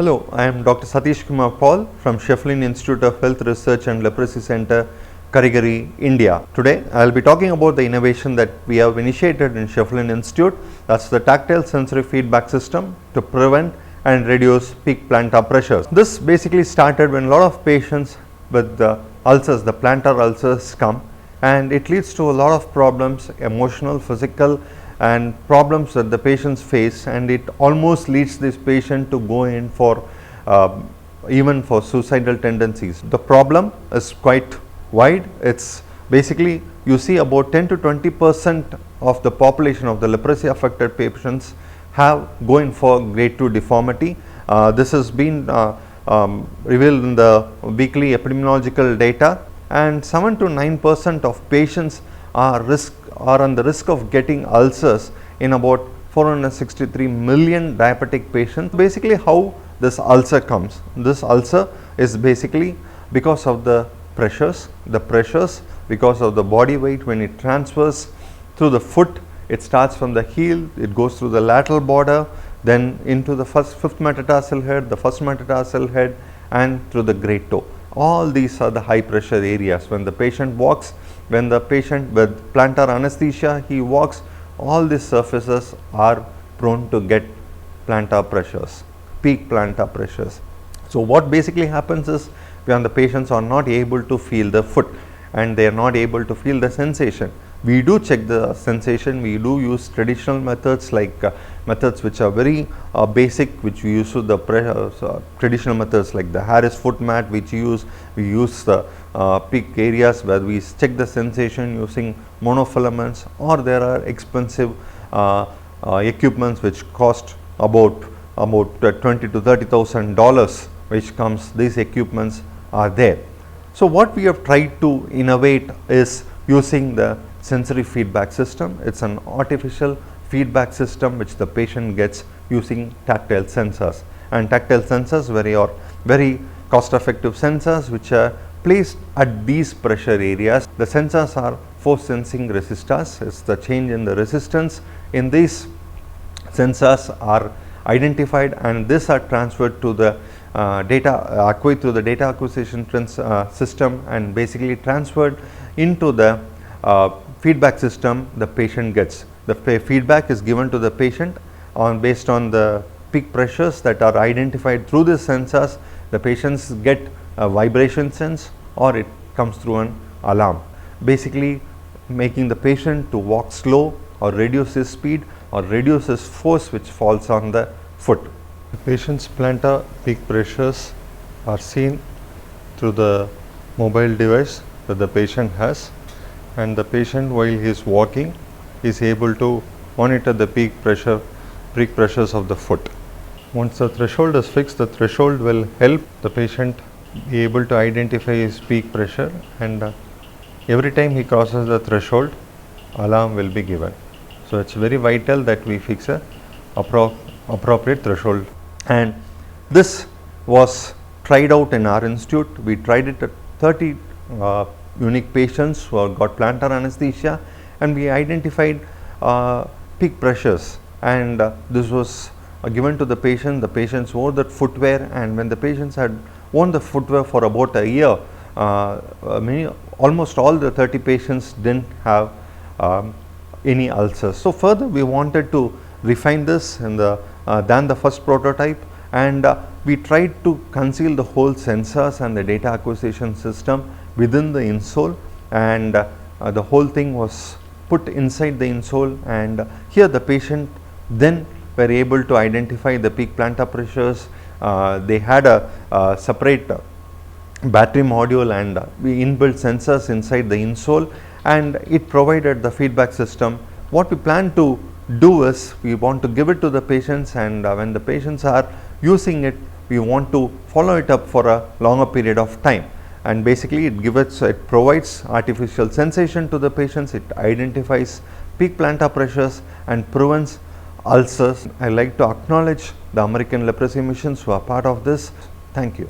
Hello, I am Dr. Satish Kumar Paul from Shefflin Institute of Health Research and Leprosy Center, Karigari, India. Today, I will be talking about the innovation that we have initiated in Shefflin Institute, that's the Tactile Sensory Feedback System to prevent and reduce peak plantar pressures. This basically started when a lot of patients with the ulcers, the plantar ulcers come, and it leads to a lot of problems, emotional, physical, and problems that the patients face, and it almost leads this patient to go in for even for suicidal tendencies. The problem is quite wide. It's basically you see about 10 to 20% of the population of the leprosy affected patients have going for grade 2 deformity. This has been revealed in the weekly epidemiological data, and 7 to 9% of patients are on the risk of getting ulcers in about 463 million diabetic patients. Basically, how this ulcer comes? This ulcer is basically because of the pressures because of the body weight. When it transfers through the foot, it starts from the heel, it goes through the lateral border, then into the fifth metatarsal head, the first metatarsal head, and through the great toe. All these are the high pressure areas. When the patient walks, when the patient with plantar anesthesia, he walks, all these surfaces are prone to get plantar pressures, peak plantar pressures. So what basically happens is, when the patients are not able to feel the foot and they are not able to feel the sensation, we do check the sensation. We do use traditional methods, like methods which are very basic, which we use with the traditional methods like the Harris foot mat, which we use the peak areas where we check the sensation using monofilaments, or there are expensive equipments which cost about $20,000 to $30,000, which comes. These equipments are there. So what we have tried to innovate is using the sensory feedback system. It's an artificial feedback system which the patient gets using tactile sensors, and tactile sensors are very cost effective sensors which are placed at these pressure areas. The sensors are force sensing resistors. It's the change in the resistance in these sensors are identified, and these are transferred to the data acquired through the data acquisition system, and basically transferred into the feedback system the patient gets. The feedback is given to the patient based on the peak pressures that are identified through the sensors. The patients get a vibration sense, or it comes through an alarm, basically making the patient to walk slow, or reduce his speed, or reduce his force which falls on the foot. The patient's plantar peak pressures are seen through the mobile device that the patient has, and the patient, while he is walking, is able to monitor the peak pressures of the foot. Once the threshold is fixed, the threshold will help the patient be able to identify his peak pressure, and every time he crosses the threshold, alarm will be given. So it's very vital that we fix a appropriate threshold, and this was tried out in our institute. We tried it at 30 unique patients who have got plantar anesthesia, and we identified peak pressures, and this was given to the patient. The patients wore that footwear, and when the patients had worn the footwear for about a year, almost all the 30 patients didn't have any ulcers. So further, we wanted to refine this in than the first prototype, and we tried to conceal the whole sensors and the data acquisition system within the insole, and the whole thing was put inside the insole, and here the patient then were able to identify the peak plantar pressures. They had a separate battery module and inbuilt sensors inside the insole, and it provided the feedback system. What we plan to do is, we want to give it to the patients, and when the patients are using it, we want to follow it up for a longer period of time, and basically it provides artificial sensation to the patients. It identifies peak plantar pressures and prevents ulcers. I like to acknowledge the American leprosy missions who are part of this. Thank you.